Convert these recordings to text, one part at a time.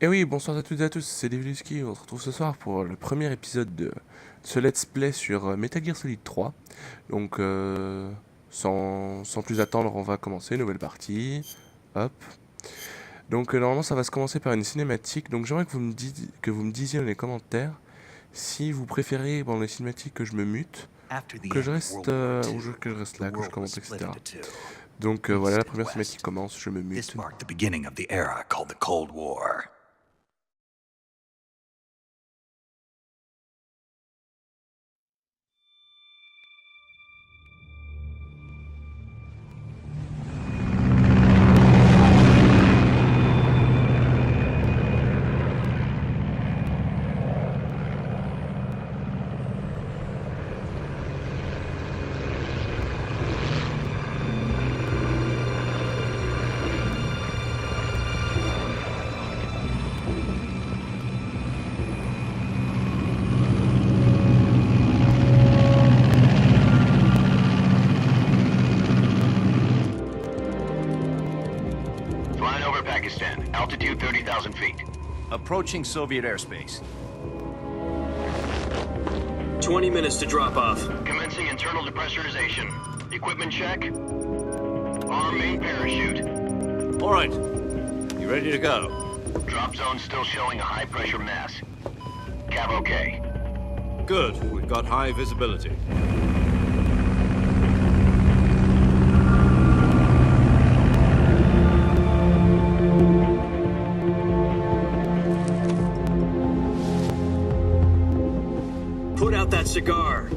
Et oui, bonsoir à toutes et à tous, c'est Deviluski, on se retrouve ce soir pour le premier épisode de ce let's play sur Metal Gear Solid 3. Donc sans plus attendre, on va commencer, nouvelle partie. Hop. Donc normalement ça va se commencer par une cinématique, donc j'aimerais que vous me disiez dans les commentaires si vous préférez pendant les cinématiques que je me mute, que je reste, que je reste là, que je commente, etc. Donc voilà, la première cinématique commence, je me mute. This marked the beginning of the era called the Cold War. Altitude 30,000 feet. Approaching Soviet airspace. 20 minutes to drop off. Commencing internal depressurization. Equipment check. Arm main parachute. All right. You ready to go? Drop zone still showing a high pressure mass. Cav okay. Good. We've got high visibility. Put out that cigar.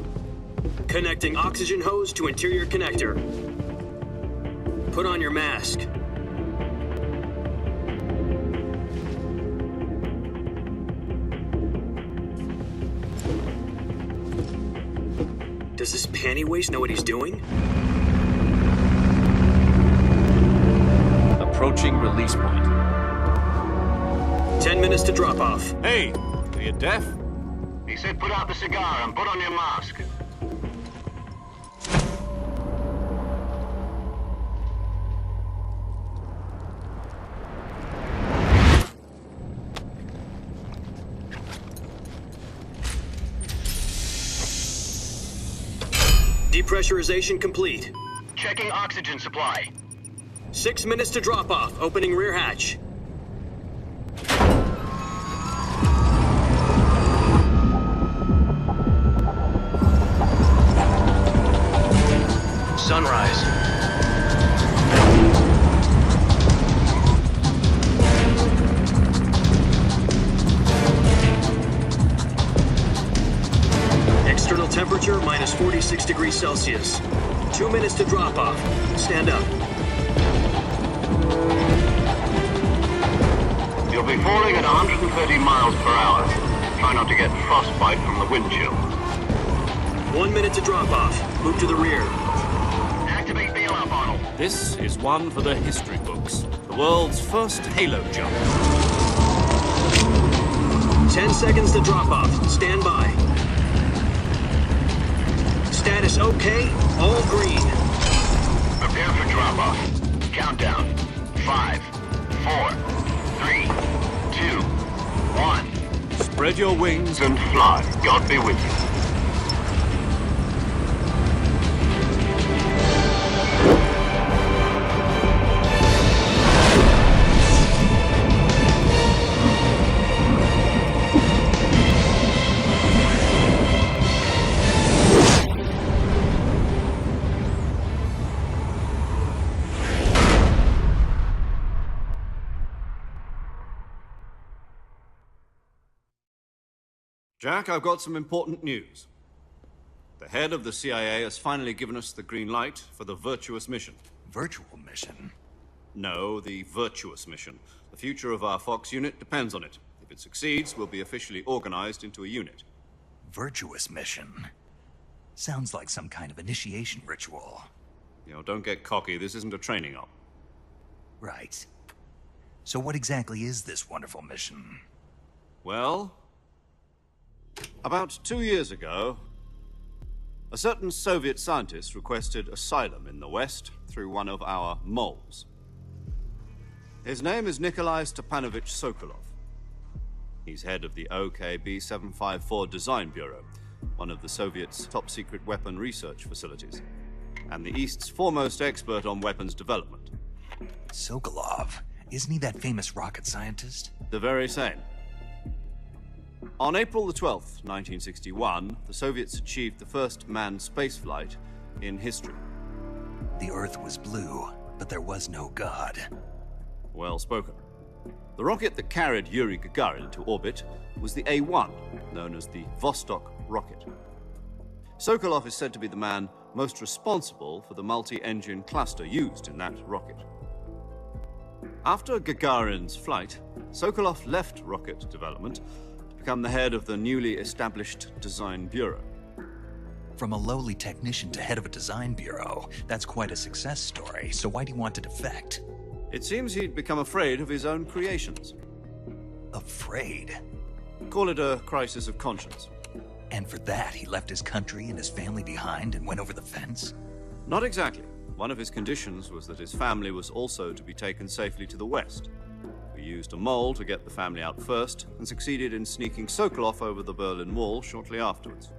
Connecting oxygen hose to interior connector. Put on your mask. Does this panty waste know what he's doing? Approaching release point. 10 minutes to drop off. Hey, are you deaf? He said put out the cigar and put on your mask. Depressurization complete. Checking oxygen supply. 6 minutes to drop off. Opening rear hatch. Sunrise. External temperature minus 46 degrees Celsius. 2 minutes to drop off. Stand up. You'll be falling at 130 miles per hour. Try not to get frostbite from the wind chill. 1 minute to drop off. Move to the rear. Activate bailout model. This is one for the history books. The world's first halo jump. 10 seconds to drop off. Stand by. Status okay. All green. Prepare for drop-off. Countdown. 5, 4, 3, 2, 1. Spread your wings And fly. God be with you. Jack, I've got some important news. The head of the CIA has finally given us the green light for the virtuous mission. Virtual mission? No, the virtuous mission. The future of our Fox unit depends on it. If it succeeds, we'll be officially organized into a unit. Virtuous mission? Sounds like some kind of initiation ritual. You know, don't get cocky. This isn't a training op. Right. So what exactly is this wonderful mission? Well, about 2 years ago, a certain Soviet scientist requested asylum in the West through one of our moles. His name is Nikolai Stepanovich Sokolov. He's head of the OKB-754 Design Bureau, one of the Soviets' top-secret weapon research facilities, and the East's foremost expert on weapons development. Sokolov, isn't he that famous rocket scientist? The very same. On April the 12th, 1961, the Soviets achieved the first manned spaceflight in history. The Earth was blue, but there was no God. Well spoken. The rocket that carried Yuri Gagarin into orbit was the A-1, known as the Vostok rocket. Sokolov is said to be the man most responsible for the multi-engine cluster used in that rocket. After Gagarin's flight, Sokolov left rocket development to become the head of the newly established Design Bureau. From a lowly technician to head of a design bureau, that's quite a success story, so why'd he want to defect? It seems he'd become afraid of his own creations. Afraid? Call it a crisis of conscience. And for that, he left his country and his family behind and went over the fence? Not exactly. One of his conditions was that his family was also to be taken safely to the west. We used a mole to get the family out first and succeeded in sneaking Sokolov over the Berlin Wall shortly afterwards.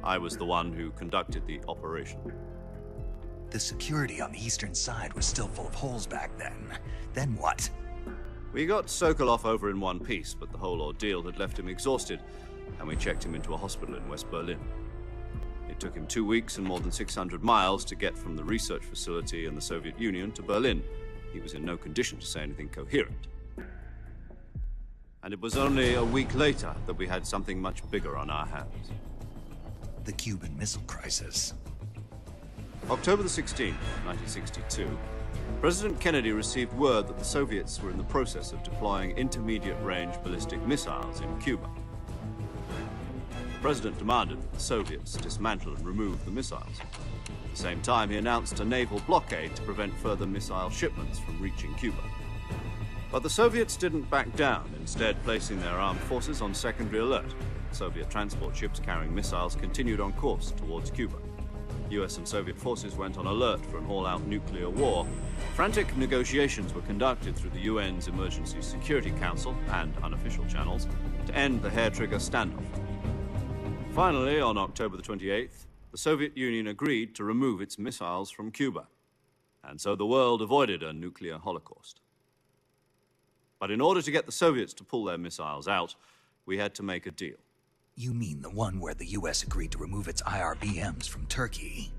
I was the one who conducted the operation. The security on the eastern side was still full of holes back then. Then what? We got Sokolov over in one piece, but the whole ordeal had left him exhausted, and we checked him into a hospital in West Berlin. It took him 2 weeks and more than 600 miles to get from the research facility in the Soviet Union to Berlin. He was in no condition to say anything coherent. And it was only a week later that we had something much bigger on our hands. The Cuban Missile Crisis. October the 16th, 1962, President Kennedy received word that the Soviets were in the process of deploying intermediate-range ballistic missiles in Cuba. The President demanded that the Soviets dismantle and remove the missiles. At the same time, he announced a naval blockade to prevent further missile shipments from reaching Cuba. But the Soviets didn't back down, instead placing their armed forces on secondary alert. Soviet transport ships carrying missiles continued on course towards Cuba. US and Soviet forces went on alert for an all-out nuclear war. Frantic negotiations were conducted through the UN's Emergency Security Council and unofficial channels to end the hair-trigger standoff. Finally, on October the 28th, the Soviet Union agreed to remove its missiles from Cuba. And so the world avoided a nuclear holocaust. But in order to get the Soviets to pull their missiles out, we had to make a deal. You mean the one where the US agreed to remove its IRBMs from Turkey?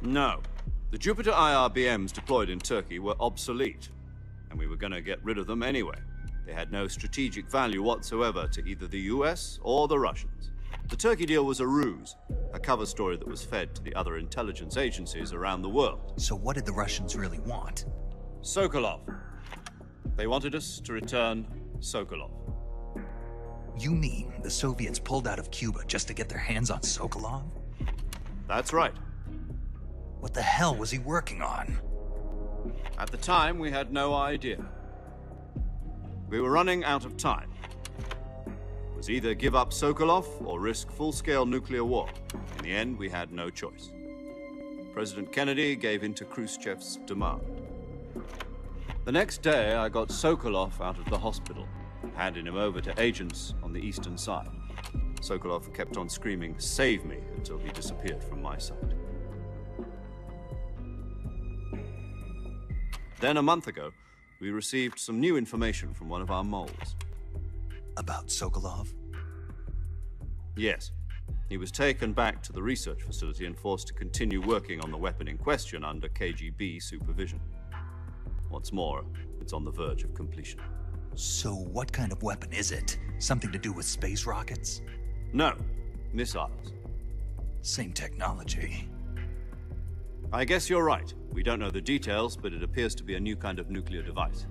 No. The Jupiter IRBMs deployed in Turkey were obsolete, and we were going to get rid of them anyway. They had no strategic value whatsoever to either the US or the Russians. The Turkey deal was a ruse, a cover story that was fed to the other intelligence agencies around the world. So what did the Russians really want? Sokolov. They wanted us to return Sokolov. You mean the Soviets pulled out of Cuba just to get their hands on Sokolov? That's right. What the hell was he working on? At the time, we had no idea. We were running out of time. It was either give up Sokolov or risk full-scale nuclear war. In the end, we had no choice. President Kennedy gave in to Khrushchev's demand. The next day, I got Sokolov out of the hospital, handing him over to agents on the eastern side. Sokolov kept on screaming, "Save me," until he disappeared from my sight. Then a month ago, we received some new information from one of our moles. About Sokolov? Yes. He was taken back to the research facility and forced to continue working on the weapon in question under KGB supervision. What's more, it's on the verge of completion. So what kind of weapon is it? Something to do with space rockets? No, missiles. Same technology. I guess you're right. We don't know the details, but it appears to be a new kind of nuclear device.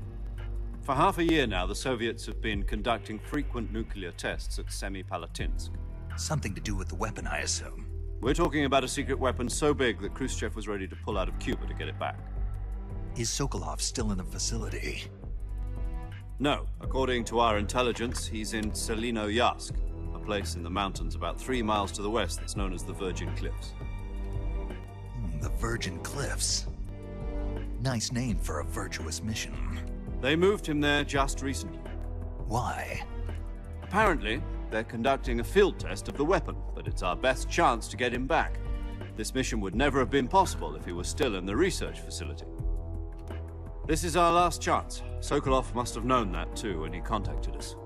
For half a year now, the Soviets have been conducting frequent nuclear tests at Semipalatinsk. Something to do with the weapon, I assume. We're talking about a secret weapon so big that Khrushchev was ready to pull out of Cuba to get it back. Is Sokolov still in the facility? No. According to our intelligence, he's in Selino-Yarsk, a place in the mountains about 3 miles to the west that's known as the Virgin Cliffs. The Virgin Cliffs. Nice name for a virtuous mission. They moved him there just recently. Why? Apparently, they're conducting a field test of the weapon, but it's our best chance to get him back. This mission would never have been possible if he was still in the research facility. This is our last chance. Sokolov must have known that too when he contacted us.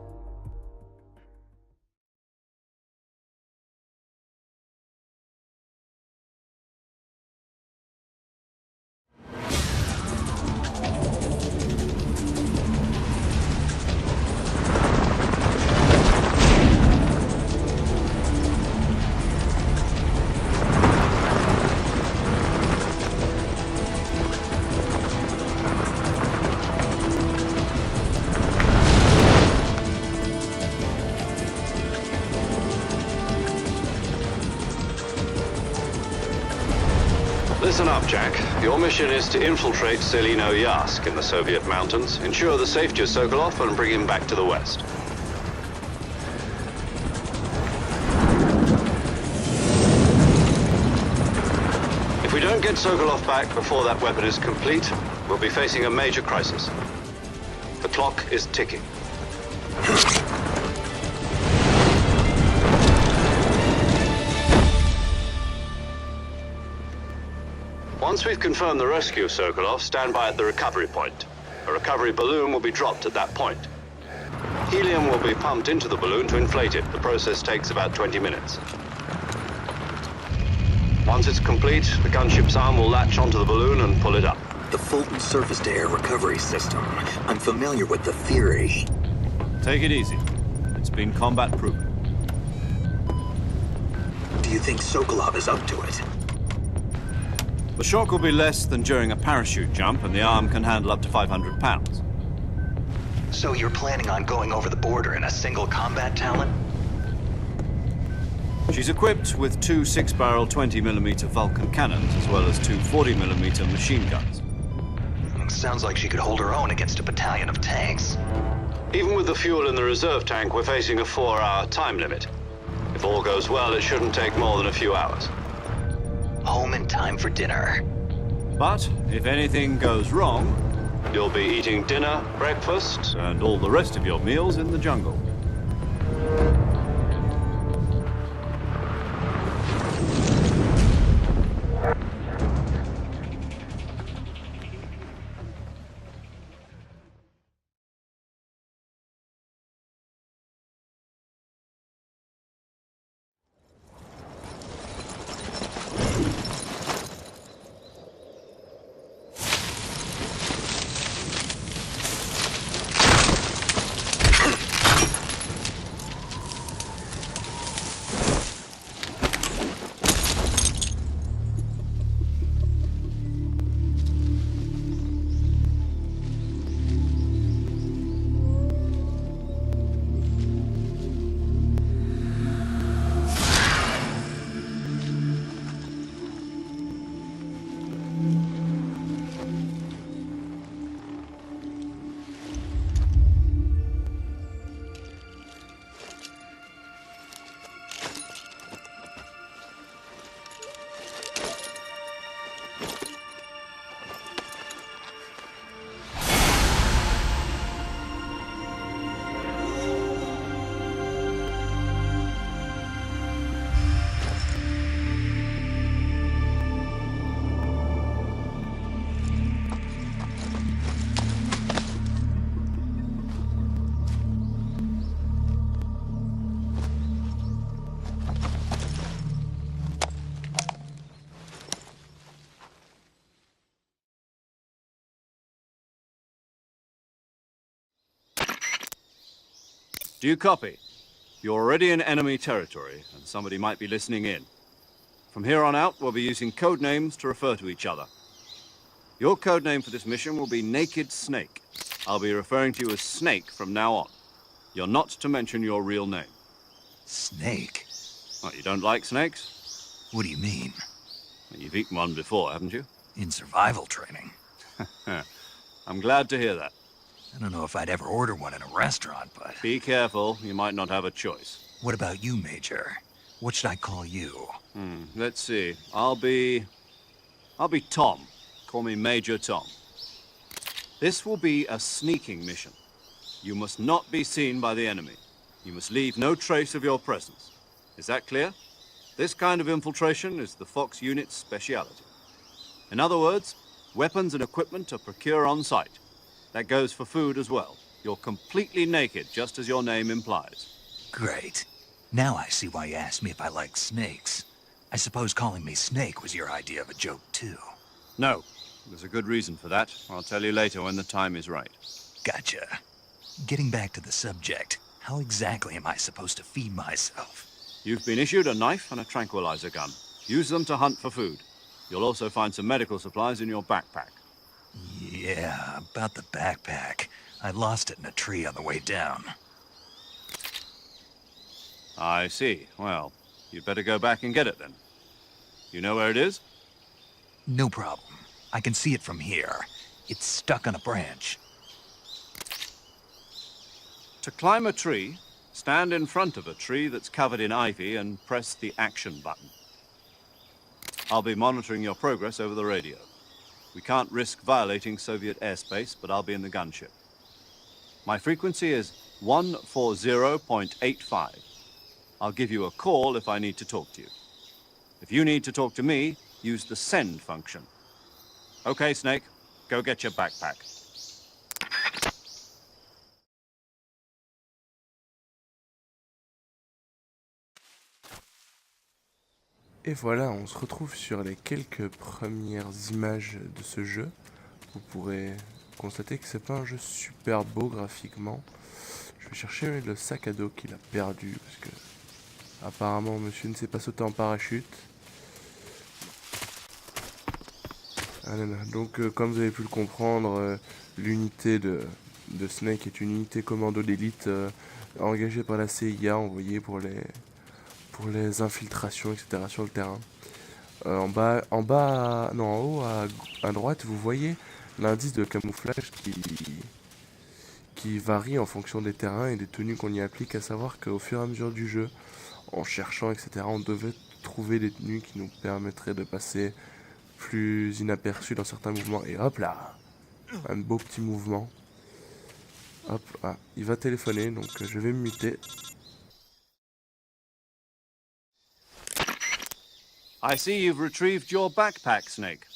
Listen up, Jack. Your mission is to infiltrate Selino-Yask in the Soviet mountains, ensure the safety of Sokolov, and bring him back to the West. If we don't get Sokolov back before that weapon is complete, we'll be facing a major crisis. The clock is ticking. Once we've confirmed the rescue of Sokolov, stand by at the recovery point. A recovery balloon will be dropped at that point. Helium will be pumped into the balloon to inflate it. The process takes about 20 minutes. Once it's complete, the gunship's arm will latch onto the balloon and pull it up. The Fulton surface-to-air recovery system. I'm familiar with the theory. Take it easy. It's been combat-proven. Do you think Sokolov is up to it? The shock will be less than during a parachute jump, and the arm can handle up to 500 pounds. So you're planning on going over the border in a single combat talent? She's equipped with two 6-barrel 20mm Vulcan cannons, as well as two 40mm machine guns. Sounds like she could hold her own against a battalion of tanks. Even with the fuel in the reserve tank, we're facing a 4-hour time limit. If all goes well, it shouldn't take more than a few hours. Home in time for dinner. But if anything goes wrong, You'll be eating dinner, breakfast, and all the rest of your meals in the jungle. Do you copy? You're already in enemy territory, and somebody might be listening in. From here on out, we'll be using code names to refer to each other. Your code name for this mission will be Naked Snake. I'll be referring to you as Snake from now on. You're not to mention your real name. Snake? What, you don't like snakes? What do you mean? You've eaten one before, haven't you? In survival training. I'm glad to hear that. I don't know if I'd ever order one in a restaurant, but... Be careful, you might not have a choice. What about you, Major? What should I call you? Let's see. I'll be Tom. Call me Major Tom. This will be a sneaking mission. You must not be seen by the enemy. You must leave no trace of your presence. Is that clear? This kind of infiltration is the Fox unit's speciality. In other words, weapons and equipment are procured on site. That goes for food as well. You're completely naked, just as your name implies. Great. Now I see why you asked me if I like snakes. I suppose calling me Snake was your idea of a joke, too. No, there's a good reason for that. I'll tell you later when the time is right. Gotcha. Getting back to the subject, how exactly am I supposed to feed myself? You've been issued a knife and a tranquilizer gun. Use them to hunt for food. You'll also find some medical supplies in your backpack. Yeah, about the backpack. I lost it in a tree on the way down. I see. Well, you'd better go back and get it then. You know where it is? No problem. I can see it from here. It's stuck on a branch. To climb a tree, stand in front of a tree that's covered in ivy and press the action button. I'll be monitoring your progress over the radio. We can't risk violating Soviet airspace, but I'll be in the gunship. My frequency is 140.85. I'll give you a call if I need to talk to you. If you need to talk to me, use the send function. Okay, Snake, go get your backpack. Et voilà, on se retrouve sur les quelques premières images de ce jeu. Vous pourrez constater que c'est pas un jeu super beau graphiquement. Je vais chercher le sac à dos qu'il a perdu parce que apparemment monsieur ne sait pas sauter en parachute. Voilà. Donc comme vous avez pu le comprendre, l'unité de Snake est une unité commando d'élite engagée par la CIA, envoyée pour les infiltrations, etc. sur le terrain. En haut à droite, vous voyez l'indice de camouflage qui varie en fonction des terrains et des tenues qu'on y applique, à savoir qu'au fur et à mesure du jeu, en cherchant, etc., on devait trouver des tenues qui nous permettraient de passer plus inaperçus dans certains mouvements. Et hop là, un beau petit mouvement. Hop, ah, il va téléphoner, donc je vais me muter. I see you've retrieved your backpack, Snake.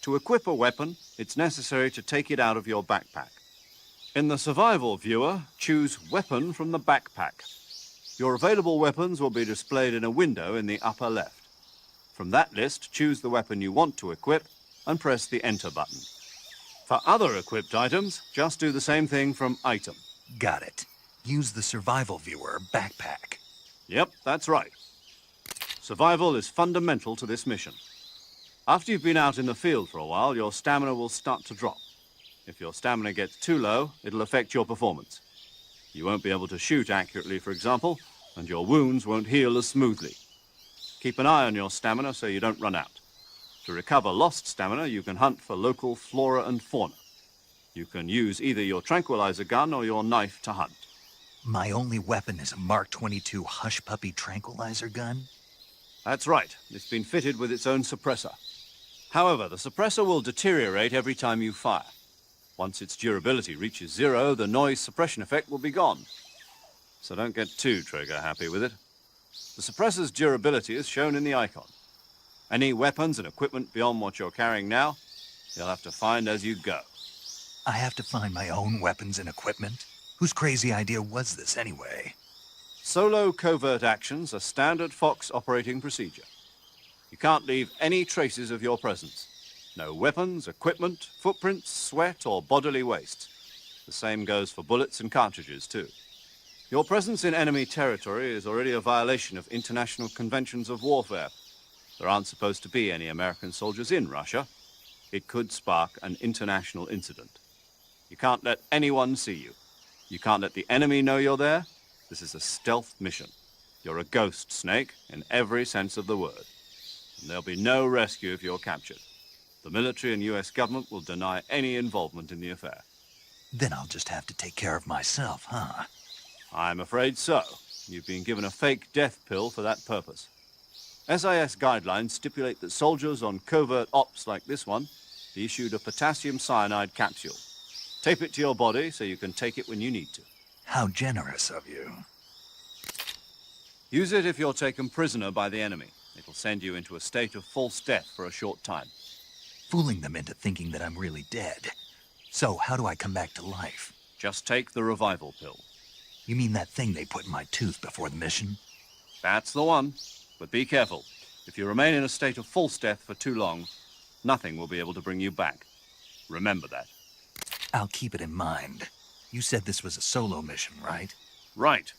To equip a weapon, it's necessary to take it out of your backpack. In the survival viewer, choose Weapon from the backpack. Your available weapons will be displayed in a window in the upper left. From that list, choose the weapon you want to equip and press the Enter button. For other equipped items, just do the same thing from Item. Got it. Use the survival viewer backpack. Yep, that's right. Survival is fundamental to this mission. After you've been out in the field for a while, your stamina will start to drop. If your stamina gets too low, it'll affect your performance. You won't be able to shoot accurately, for example, and your wounds won't heal as smoothly. Keep an eye on your stamina so you don't run out. To recover lost stamina, you can hunt for local flora and fauna. You can use either your tranquilizer gun or your knife to hunt. My only weapon is a Mark 22 Hush Puppy tranquilizer gun? That's right. It's been fitted with its own suppressor. However, the suppressor will deteriorate every time you fire. Once its durability reaches 0, the noise suppression effect will be gone. So don't get too trigger happy with it. The suppressor's durability is shown in the icon. Any weapons and equipment beyond what you're carrying now, you'll have to find as you go. I have to find my own weapons and equipment? Whose crazy idea was this anyway? Solo covert actions are standard Fox operating procedure. You can't leave any traces of your presence. No weapons, equipment, footprints, sweat, or bodily waste. The same goes for bullets and cartridges, too. Your presence in enemy territory is already a violation of international conventions of warfare. There aren't supposed to be any American soldiers in Russia. It could spark an international incident. You can't let anyone see you. You can't let the enemy know you're there. This is a stealth mission. You're a ghost, Snake, in every sense of the word. And there'll be no rescue if you're captured. The military and US government will deny any involvement in the affair. Then I'll just have to take care of myself, huh? I'm afraid so. You've been given a fake death pill for that purpose. SIS guidelines stipulate that soldiers on covert ops like this one be issued a potassium cyanide capsule. Tape it to your body so you can take it when you need to. How generous of you. Use it if you're taken prisoner by the enemy. It'll send you into a state of false death for a short time. Fooling them into thinking that I'm really dead. So, how do I come back to life? Just take the revival pill. You mean that thing they put in my tooth before the mission? That's the one. But be careful. If you remain in a state of false death for too long, nothing will be able to bring you back. Remember that. I'll keep it in mind. You said this was a solo mission, right? Right.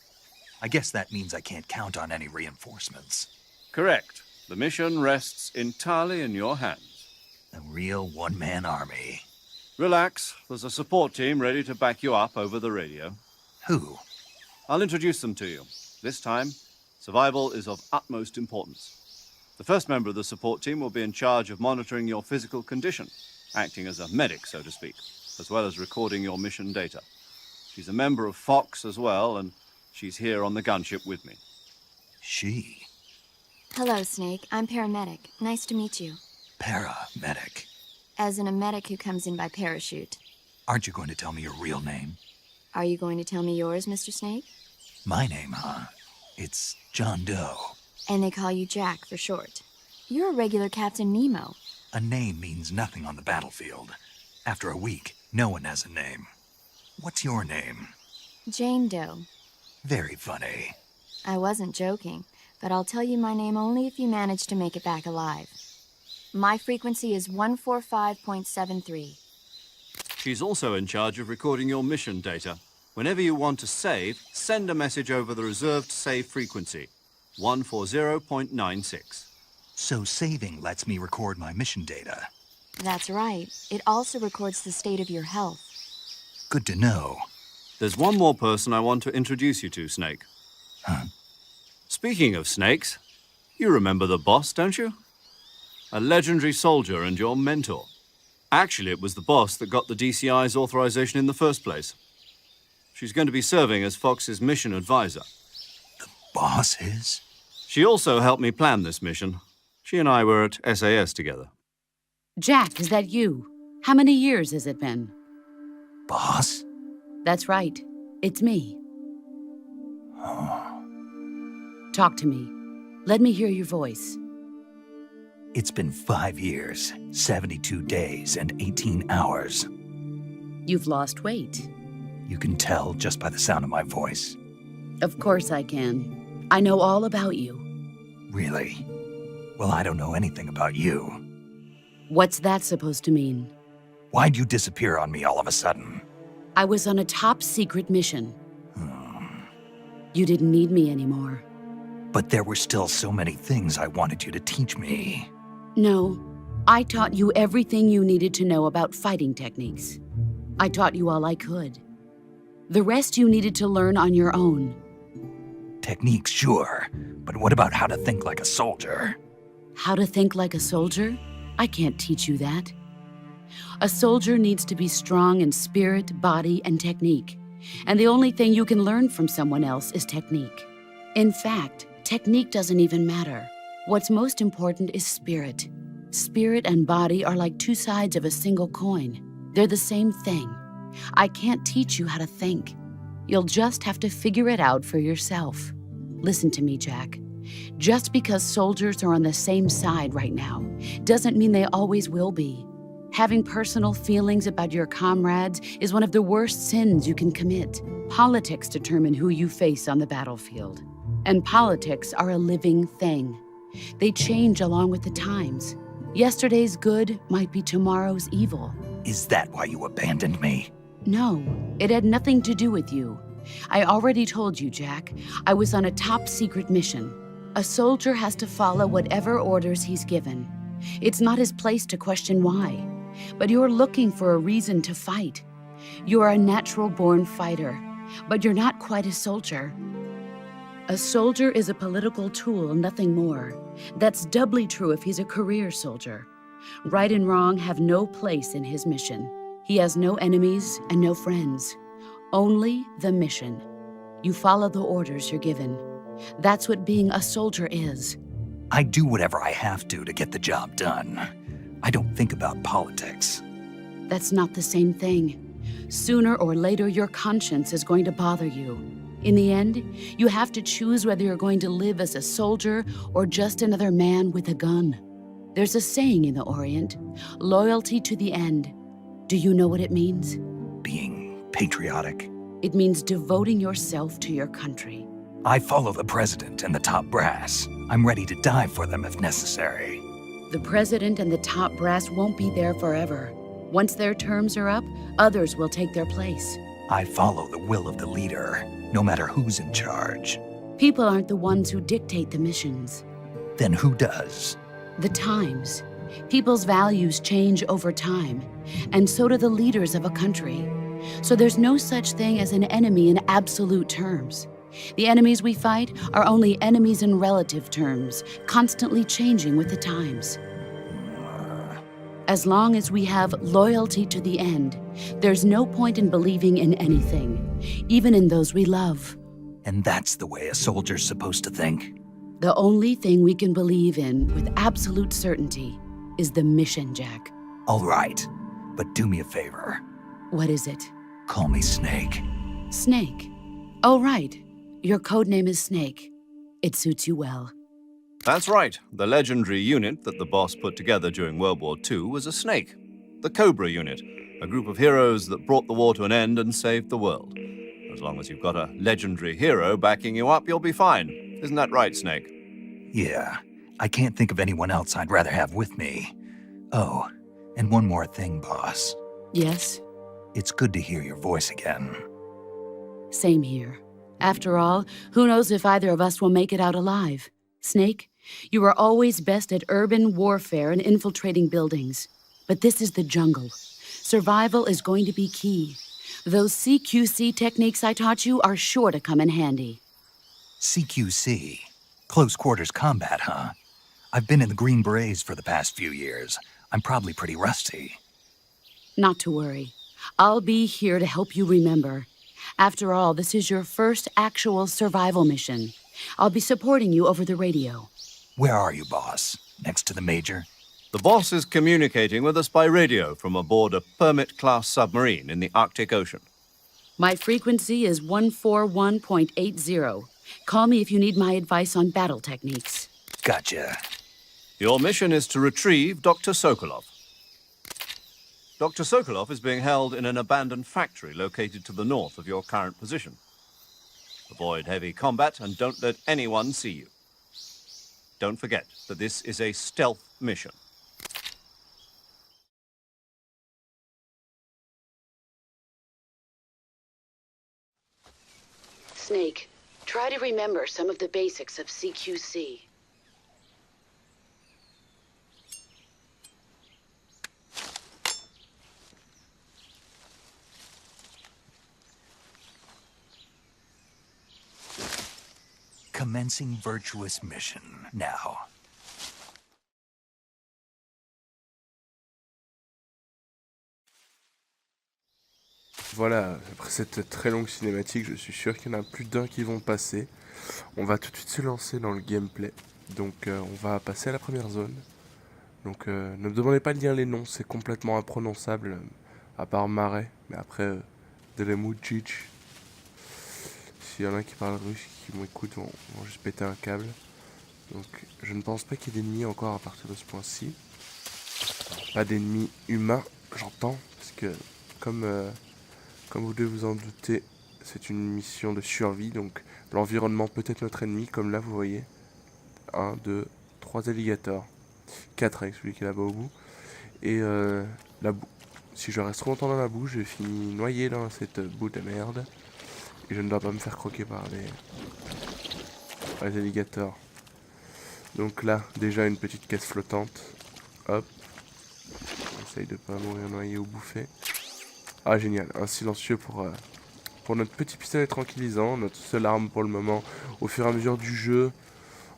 I guess that means I can't count on any reinforcements. Correct. The mission rests entirely in your hands. A real one-man army. Relax. There's a support team ready to back you up over the radio. Who? I'll introduce them to you. This time, survival is of utmost importance. The first member of the support team will be in charge of monitoring your physical condition, acting as a medic, so to speak, as well as recording your mission data. She's a member of Fox as well, and she's here on the gunship with me. She? Hello, Snake. I'm paramedic. Nice to meet you. Paramedic. As in a medic who comes in by parachute. Aren't you going to tell me your real name? Are you going to tell me yours, Mr. Snake? My name, huh? It's John Doe. And they call you Jack for short. You're a regular Captain Nemo. A name means nothing on the battlefield. After a week, no one has a name. What's your name? Jane Doe. Very funny. I wasn't joking, but I'll tell you my name only if you manage to make it back alive. My frequency is 145.73. She's also in charge of recording your mission data. Whenever you want to save, send a message over the reserved save frequency, 140.96. So saving lets me record my mission data. That's right. It also records the state of your health. Good to know. There's one more person I want to introduce you to, Snake. Huh? Speaking of snakes, you remember the boss, don't you? A legendary soldier and your mentor. Actually, it was the boss that got the DCI's authorization in the first place. She's going to be serving as Fox's mission advisor. The boss is? She also helped me plan this mission. She and I were at SAS together. Jack, is that you? How many years has it been? Boss? That's right. It's me. Oh. Talk to me. Let me hear your voice. It's been 5 years, 72 days, and 18 hours. You've lost weight. You can tell just by the sound of my voice. Of course I can. I know all about you. Really? Well, I don't know anything about you. What's that supposed to mean? Why'd you disappear on me all of a sudden? I was on a top-secret mission. You didn't need me anymore. But there were still so many things I wanted you to teach me. No, I taught you everything you needed to know about fighting techniques. I taught you all I could. The rest you needed to learn on your own. Techniques, sure. But what about how to think like a soldier? How to think like a soldier? I can't teach you that. A soldier needs to be strong in spirit, body, and technique. And the only thing you can learn from someone else is technique. In fact, technique doesn't even matter. What's most important is spirit. Spirit and body are like two sides of a single coin. They're the same thing. I can't teach you how to think. You'll just have to figure it out for yourself. Listen to me, Jack. Just because soldiers are on the same side right now doesn't mean they always will be. Having personal feelings about your comrades is one of the worst sins you can commit. Politics determine who you face on the battlefield. And politics are a living thing. They change along with the times. Yesterday's good might be tomorrow's evil. Is that why you abandoned me? No, it had nothing to do with you. I already told you, Jack. I was on a top-secret mission. A soldier has to follow whatever orders he's given. It's not his place to question why. But you're looking for a reason to fight. You're a natural-born fighter, but you're not quite a soldier. A soldier is a political tool, nothing more. That's doubly true if he's a career soldier. Right and wrong have no place in his mission. He has no enemies and no friends. Only the mission. You follow the orders you're given. That's what being a soldier is. I do whatever I have to get the job done. I don't think about politics. That's not the same thing. Sooner or later, your conscience is going to bother you. In the end, you have to choose whether you're going to live as a soldier or just another man with a gun. There's a saying in the Orient, loyalty to the end. Do you know what it means? Being patriotic. It means devoting yourself to your country. I follow the president and the top brass. I'm ready to die for them if necessary. The president and the top brass won't be there forever. Once their terms are up, others will take their place. I follow the will of the leader, no matter who's in charge. People aren't the ones who dictate the missions. Then who does? The times. People's values change over time, and so do the leaders of a country. So there's no such thing as an enemy in absolute terms. The enemies we fight are only enemies in relative terms, constantly changing with the times. As long as we have loyalty to the end, there's no point in believing in anything, even in those we love. And that's the way a soldier's supposed to think? The only thing we can believe in with absolute certainty is the mission, Jack. All right, but do me a favor. What is it? Call me Snake. Snake. Oh, right. Your code name is Snake. It suits you well. That's right. The legendary unit that the boss put together during World War II was a snake. The Cobra unit, a group of heroes that brought the war to an end and saved the world. As long as you've got a legendary hero backing you up, you'll be fine. Isn't that right, Snake? Yeah, I can't think of anyone else I'd rather have with me. Oh, and one more thing, boss. Yes? It's good to hear your voice again. Same here. After all, who knows if either of us will make it out alive? Snake, you are always best at urban warfare and infiltrating buildings. But this is the jungle. Survival is going to be key. Those CQC techniques I taught you are sure to come in handy. CQC? Close quarters combat, huh? I've been in the Green Berets for the past few years. I'm probably pretty rusty. Not to worry. I'll be here to help you remember. After all, this is your first actual survival mission. I'll be supporting you over the radio. Where are you, boss? Next to the major? The boss is communicating with us by radio from aboard a Permit-class submarine in the Arctic Ocean. My frequency is 141.80. Call me if you need my advice on battle techniques. Gotcha. Your mission is to retrieve Dr. Sokolov. Dr. Sokolov is being held in an abandoned factory located to the north of your current position. Avoid heavy combat and don't let anyone see you. Don't forget that this is a stealth mission. Snake, try to remember some of the basics of CQC. Commencing virtuous mission now. Voilà, après cette très longue cinématique, je suis sûr qu'il y en a plus d'un qui vont passer. On va tout de suite se lancer dans le gameplay. Donc on va passer à la première zone. Donc ne me demandez pas de lire les noms, c'est complètement imprononçable, à part Marais, mais après Delemujic. S'il y en a qui parlent russe, qui m'écoutent, vont juste péter un câble. Donc je ne pense pas qu'il y ait d'ennemis encore à partir de ce point-ci. Pas d'ennemis humains, j'entends, parce que comme vous devez vous en douter, c'est une mission de survie, donc l'environnement peut être notre ennemi, comme là vous voyez. 1, 2, 3 alligators. 4 avec celui qui est là-bas au bout. Et la boue. Si je reste trop longtemps dans la boue, je finis noyé dans cette boue de merde. Et je ne dois pas me faire croquer par les alligators. Donc là, déjà une petite caisse flottante. Hop. On essaye de pas mourir noyé ou bouffé. Ah génial, un silencieux pour notre petit pistolet tranquillisant, notre seule arme pour le moment. Au fur et à mesure du jeu,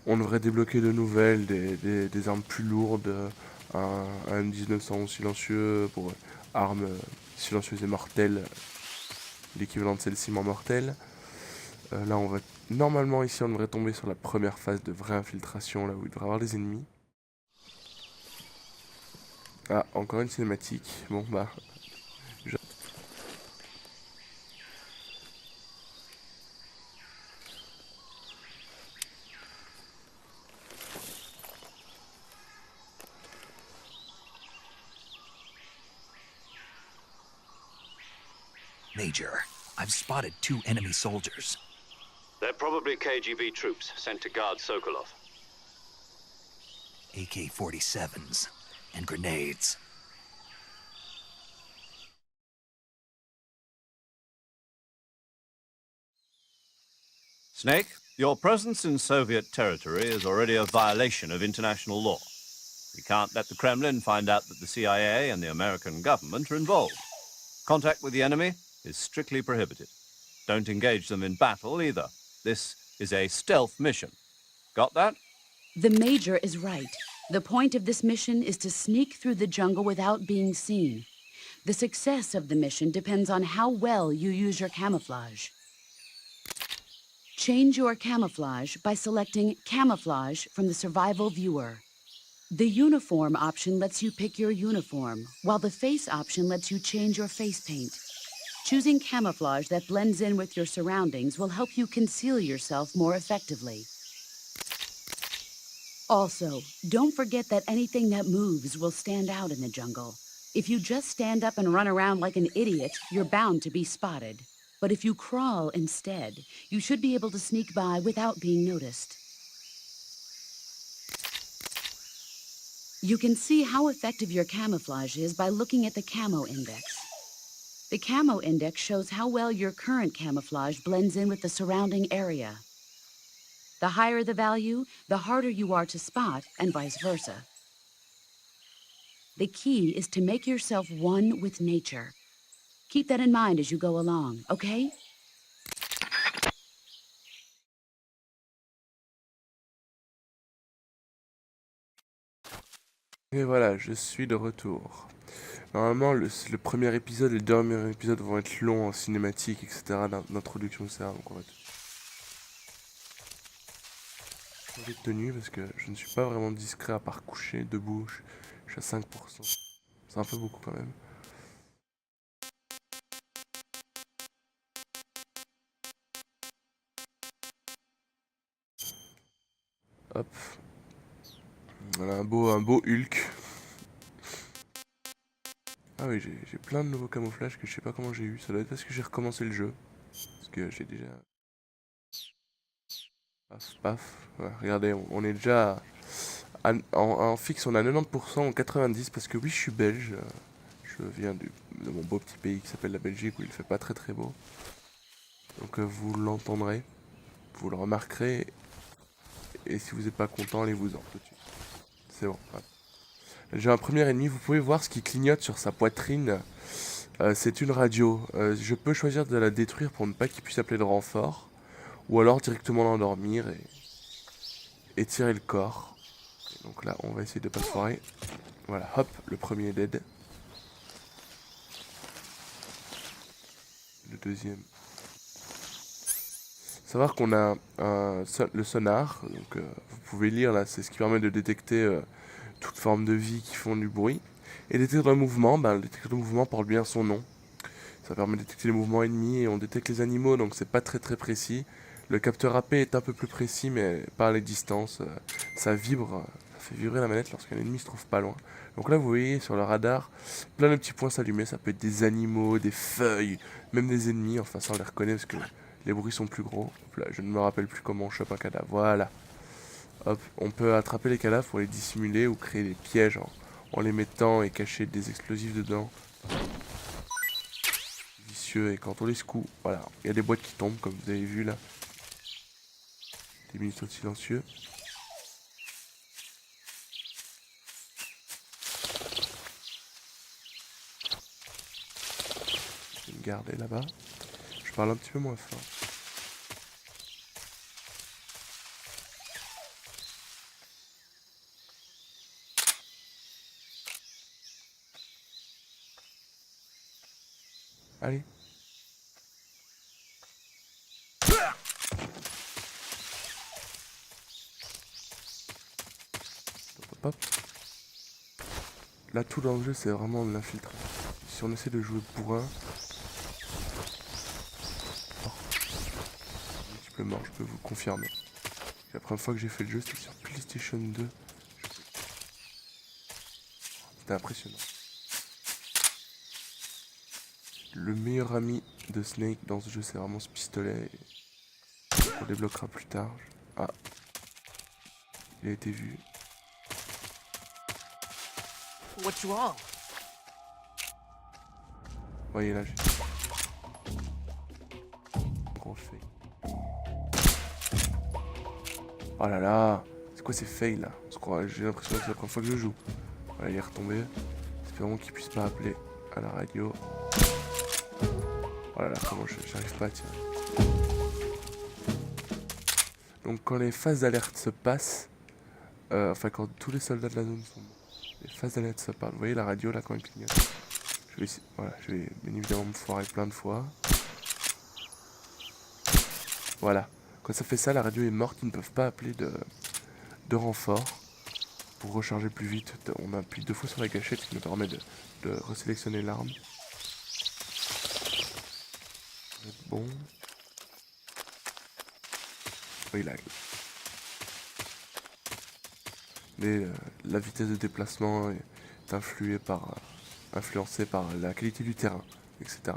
on devrait débloquer de nouvelles, des armes plus lourdes, un M1911 silencieux pour armes silencieuses et mortelles, l'équivalent de celle-ci mortelle. Là on va, normalement ici on devrait tomber sur la première phase de vraie infiltration, là où il devrait y avoir des ennemis. Ah, encore une cinématique, bon bah... Major, I've spotted 2 enemy soldiers. They're probably KGB troops sent to guard Sokolov. AK-47s and grenades. Snake, your presence in Soviet territory is already a violation of international law. We can't let the Kremlin find out that the CIA and the American government are involved. Contact with the enemy is strictly prohibited. Don't engage them in battle either. This is a stealth mission. Got that? The Major is right. The point of this mission is to sneak through the jungle without being seen. The success of the mission depends on how well you use your camouflage. Change your camouflage by selecting Camouflage from the Survival Viewer. The Uniform option lets you pick your uniform, while the Face option lets you change your face paint. Choosing camouflage that blends in with your surroundings will help you conceal yourself more effectively. Also, don't forget that anything that moves will stand out in the jungle. If you just stand up and run around like an idiot, you're bound to be spotted. But if you crawl instead, you should be able to sneak by without being noticed. You can see how effective your camouflage is by looking at the camo index. The camo index shows how well your current camouflage blends in with the surrounding area. The higher the value, the harder you are to spot, and vice versa. The key is to make yourself one with nature. Keep that in mind as you go along, okay? Et voilà, je suis de retour. Normalement, le premier épisode et le dernier épisode vont être longs en cinématique, etc. D'introduction, etc. Donc on va changer de tenue parce que je ne suis pas vraiment discret à part coucher, debout. Je suis à 5%. C'est un peu beaucoup quand même. Hop. Voilà, un beau Hulk. Ah oui, j'ai plein de nouveaux camouflages que je sais pas comment j'ai eu. Ça doit être parce que j'ai recommencé le jeu. Parce que j'ai déjà... Paf, paf. Ouais, regardez, on est déjà... En fixe, on a 90%, en 90%, parce que oui, je suis belge. Je viens de mon beau petit pays qui s'appelle la Belgique, où il fait pas très très beau. Donc vous l'entendrez, vous le remarquerez. Et si vous n'êtes pas content, allez-vous-en tout de suite. C'est bon. Ouais. J'ai un premier ennemi, vous pouvez voir ce qui clignote sur sa poitrine. C'est une radio. Je peux choisir de la détruire pour ne pas qu'il puisse appeler de renfort. Ou alors directement l'endormir et tirer le corps. Et donc là, on va essayer de pas se foirer. Voilà, hop, le premier est dead. Le deuxième. Savoir qu'on a le sonar. Donc vous pouvez lire là, c'est ce qui permet de détecter toute forme de vie qui font du bruit. Et détecteur de mouvement, le détecteur de mouvement porte bien son nom. Ça permet de détecter les mouvements ennemis et on détecte les animaux, donc c'est pas très précis. Le capteur AP est un peu plus précis, mais pas à les distances. Ça vibre, ça fait vibrer la manette lorsqu'un ennemi se trouve pas loin. Donc là, vous voyez sur le radar, plein de petits points s'allumer. Ça peut être des animaux, des feuilles, même des ennemis. Enfin, ça on les reconnaît parce que les bruits sont plus gros. Hop là, je ne me rappelle plus comment on chope un cadavre. Voilà. Hop, on peut attraper les cadavres pour les dissimuler ou créer des pièges en les mettant et cacher des explosifs dedans. Vicieux, et quand on les secoue, voilà, il y a des boîtes qui tombent comme vous avez vu là. Des ministres silencieux. Je vais me garder là-bas. Je parle un petit peu moins fort. Allez. Hop, hop. Là, tout l'enjeu, c'est vraiment l'infiltration. Si on essaie de jouer bourrin... Oh. Un petit peu mort, je peux vous confirmer. La première fois que j'ai fait le jeu, c'était sur PlayStation 2. C'était impressionnant. Le meilleur ami de Snake dans ce jeu, c'est vraiment ce pistolet. On débloquera plus tard. Ah. Il a été vu. What's wrong? Voyez là, j'ai... Gros fail. Oh là là. C'est quoi ces fails là? J'ai l'impression que c'est la première fois que je joue. Voilà, il est retombé. Espérons qu'il puisse pas appeler à la radio. Oh là là, comment j'arrive pas à tirer. Donc quand les phases d'alerte se passent, enfin quand tous les soldats de la zone sont morts, les phases d'alerte se parlent. Vous voyez la radio là quand il clignote. Voilà, je vais bien évidemment me foirer plein de fois. Voilà. Quand ça fait ça, la radio est morte, ils ne peuvent pas appeler de renfort. Pour recharger plus vite, on appuie 2 fois sur la gâchette, ce qui nous permet de resélectionner l'arme. Bon. Oui, là. Mais la vitesse de déplacement est influencée par la qualité du terrain, etc.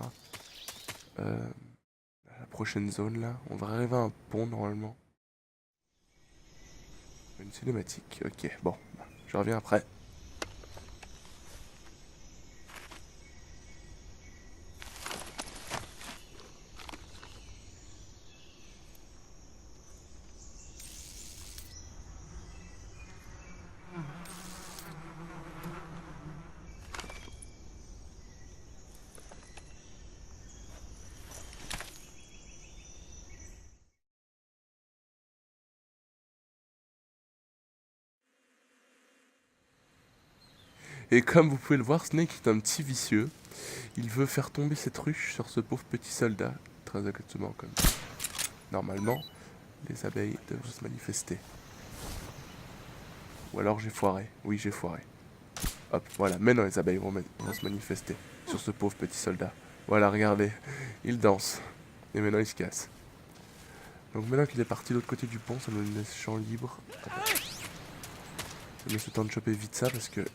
La prochaine zone là, on va arriver à un pont normalement. Une cinématique, ok, bon, je reviens après. Et comme vous pouvez le voir, Snake est un petit vicieux. Il veut faire tomber cette ruche sur ce pauvre petit soldat. Très exactement comme normalement, les abeilles doivent se manifester. Ou alors j'ai foiré. Oui, j'ai foiré. Hop, voilà. Maintenant les abeilles vont se manifester sur ce pauvre petit soldat. Voilà, regardez. Il danse. Et maintenant il se casse. Donc maintenant qu'il est parti de l'autre côté du pont, ça nous laisse champ libre. Ça me laisse le temps de choper vite ça parce que...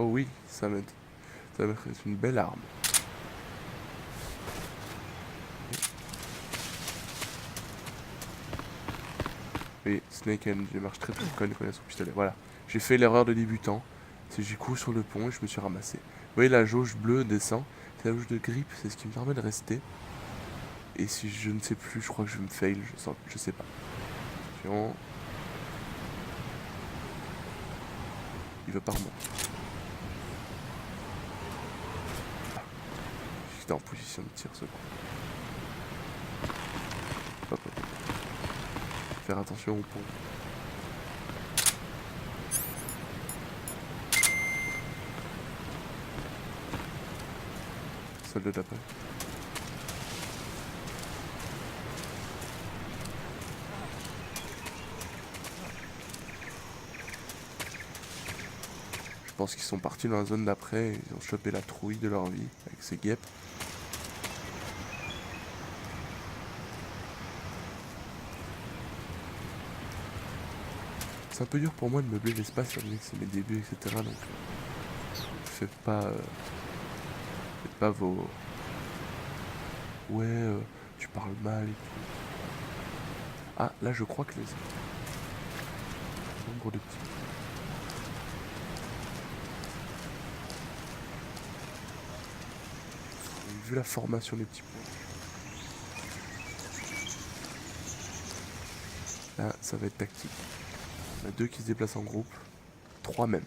Oh oui, ça m'aide. Ça va être une belle arme. Oui, Snake marche très conne quand il a son pistolet. Voilà. J'ai fait l'erreur de débutant. C'est j'ai couru sur le pont et je me suis ramassé. Vous voyez la jauge bleue descend. C'est la jauge de grippe, c'est ce qui me permet de rester. Et si je ne sais plus, je crois que je vais me fail, je sais pas. Attention. Il veut pas remonter. J'étais en position de tir ce coup. Hop, hop. Faire attention au pont. Soldat d'après. Je pense qu'ils sont partis dans la zone d'après, ils ont chopé la trouille de leur vie avec ces guêpes. C'est un peu dur pour moi de meubler l'espace, étant donné que c'est mes débuts, etc. Donc, faites pas vos... Ouais, tu parles mal et tout. Ah, là je crois que les... Nombre de petits... Vu la formation des petits points. Là, ça va être tactique. Il y en a 2 qui se déplacent en groupe. 3 même.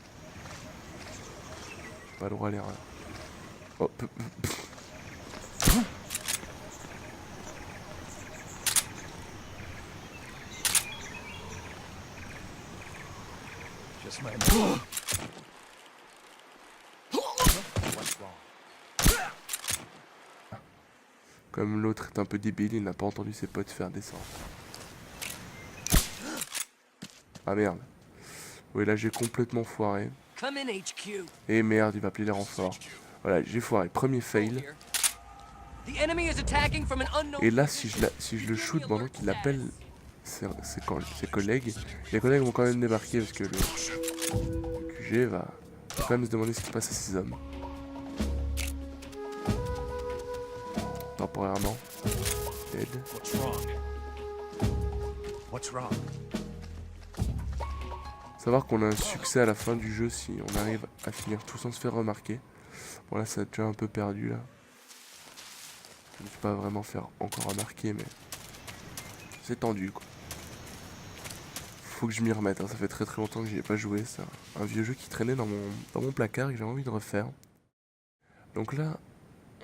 Pas le droit à l'erreur. Oh, Comme l'autre est un peu débile, il n'a pas entendu ses potes faire descendre. Ah merde. Oui, là j'ai complètement foiré. Come in, HQ. Et merde, il va appeler les renforts. Voilà, j'ai foiré. Premier fail. The enemy is attacking from an unknown. Et là, si je le shoot pendant qu'il appelle ses collègues, les collègues vont quand même débarquer parce que le QG va quand même se demander ce qui passe à ses hommes. Temporairement. Dead. What's wrong? Savoir qu'on a un succès à la fin du jeu si on arrive à finir tout sans se faire remarquer. Bon là ça a déjà un peu perdu là. Je ne peux pas vraiment faire encore remarquer mais c'est tendu quoi. Faut que je m'y remette, hein. Ça fait très longtemps que j'y ai pas joué. C'est un vieux jeu qui traînait dans mon placard et que j'ai envie de refaire. Donc là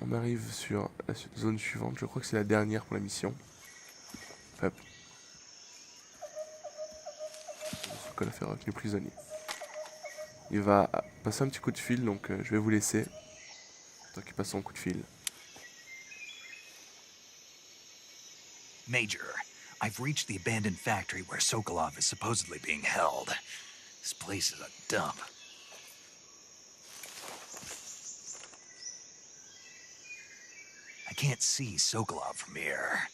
on arrive sur la zone suivante, je crois que c'est la dernière pour la mission. Hop. Sokolov est retenu prisonnier. Il va passer un petit coup de fil, donc je vais vous laisser. Tant qu'il passe son coup de fil. Major, I've reached the abandoned factory where Sokolov is supposedly being held. This place is a dump. I can't see Sokolov from here.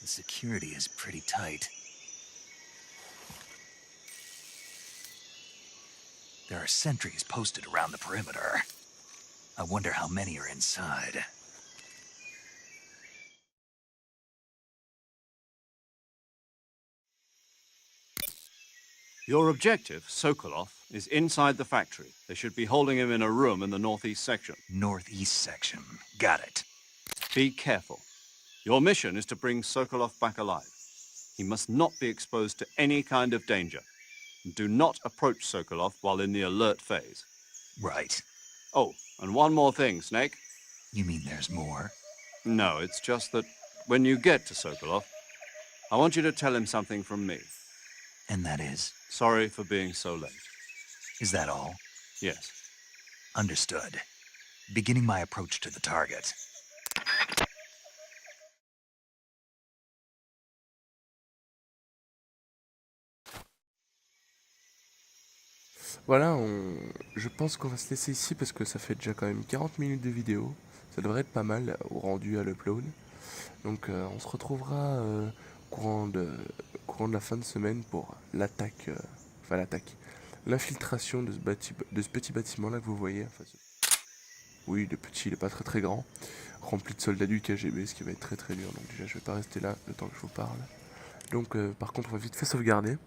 The security is pretty tight. There are sentries posted around the perimeter. I wonder how many are inside. Your objective, Sokolov, is inside the factory. They should be holding him in a room in the northeast section. Northeast section. Got it. Be careful. Your mission is to bring Sokolov back alive. He must not be exposed to any kind of danger. Do not approach Sokolov while in the alert phase. Right. Oh, and one more thing, Snake. You mean there's more? No, it's just that when you get to Sokolov, I want you to tell him something from me. And that is? Sorry for being so late. Is that all? Yes. Understood. Beginning my approach to the target. Voilà, je pense qu'on va se laisser ici parce que ça fait déjà quand même 40 minutes de vidéo. Ça devrait être pas mal au rendu à l'upload. Donc on se retrouvera courant de la fin de semaine pour l'attaque, l'infiltration de ce petit bâtiment là que vous voyez. Enfin, oui, le petit, il est pas très grand, rempli de soldats du KGB, ce qui va être très dur. Donc déjà, je vais pas rester là le temps que je vous parle. Donc par contre, on va vite fait sauvegarder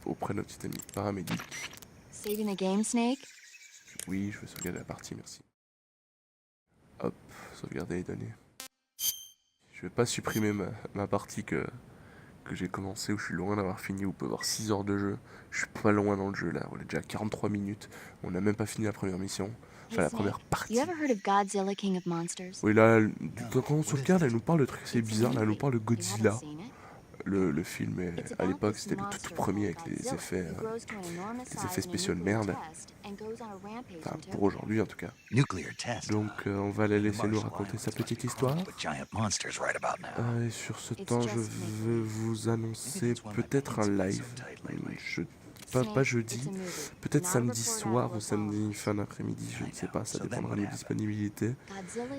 auprès de notre petit ami paramédic. Saving the game, Snake? Oui, je veux sauvegarder la partie, merci. Hop, sauvegarder les données. Je vais pas supprimer ma partie que j'ai commencé, où je suis loin d'avoir fini. Vous pouvez voir 6 heures de jeu. Je suis pas loin dans le jeu là, on est déjà à 43 minutes. On n'a même pas fini la première mission. Enfin, la première partie. You ever heard of Godzilla, King of Monsters? Oui, là, quand on sauvegarde, elle nous parle de trucs assez bizarres. Là, elle nous parle de Godzilla. Le film, à l'époque, c'était le tout premier avec les effets spéciaux de merde. Enfin, pour aujourd'hui en tout cas. Donc on va la laisser nous raconter sa petite histoire. Et sur ce temps, je veux vous annoncer peut-être un live. Pas jeudi, peut-être samedi soir ou samedi fin d'après-midi, je ne sais pas, ça dépendra de mes disponibilités.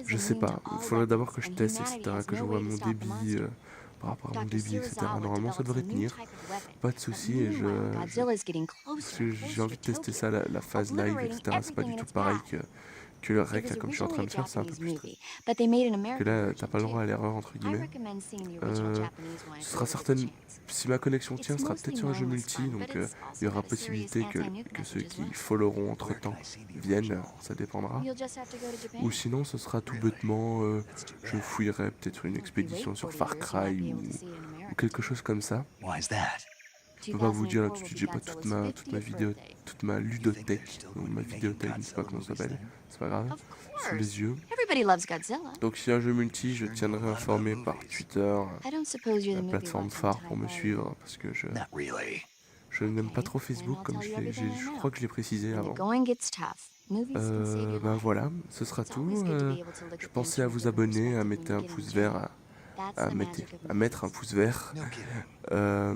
Je sais pas, il faudrait d'abord que je teste, etc., que je vois mon débit, par rapport à mon débit, etc. Normalement ça devrait tenir, pas de soucis, et j'ai envie de tester ça, la phase live, etc. C'est pas du tout pareil que le rec, là, comme je suis en train de faire, c'est un peu plus que là, t'as pas le droit à l'erreur, entre guillemets. Ce sera certaine... Si ma connexion tient, ce sera peut-être sur un jeu multi, donc il y aura possibilité que ceux qui followeront entre temps viennent, ça dépendra. Ou sinon, ce sera tout bêtement, je fouillerai peut-être une expédition sur Far Cry ou quelque chose comme ça. Je peux pas vous dire là tout de suite, j'ai pas toute ma ludothèque, donc ma vidéothèque, je sais pas comment ça s'appelle, c'est pas grave, sous les yeux. Donc si y a un jeu multi, je tiendrai informé par Twitter, la plateforme phare pour me suivre, parce que je n'aime pas trop Facebook, comme je crois que je l'ai précisé avant. Ben voilà, ce sera tout. Je pensais à vous abonner, à mettre un pouce vert, à mettre un pouce vert, à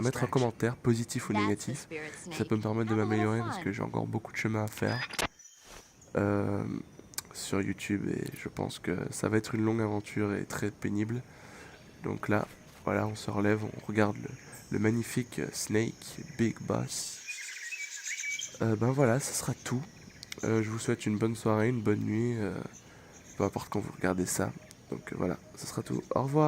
mettre un commentaire positif ou négatif. Ça peut me permettre de m'améliorer parce que j'ai encore beaucoup de chemin à faire sur YouTube et je pense que ça va être une longue aventure et très pénible. Donc là, voilà, on se relève, on regarde le magnifique Snake, Big Boss. Ben voilà, ça sera tout. Je vous souhaite une bonne soirée, une bonne nuit, peu importe quand vous regardez ça. Donc voilà, ça sera tout. Au revoir.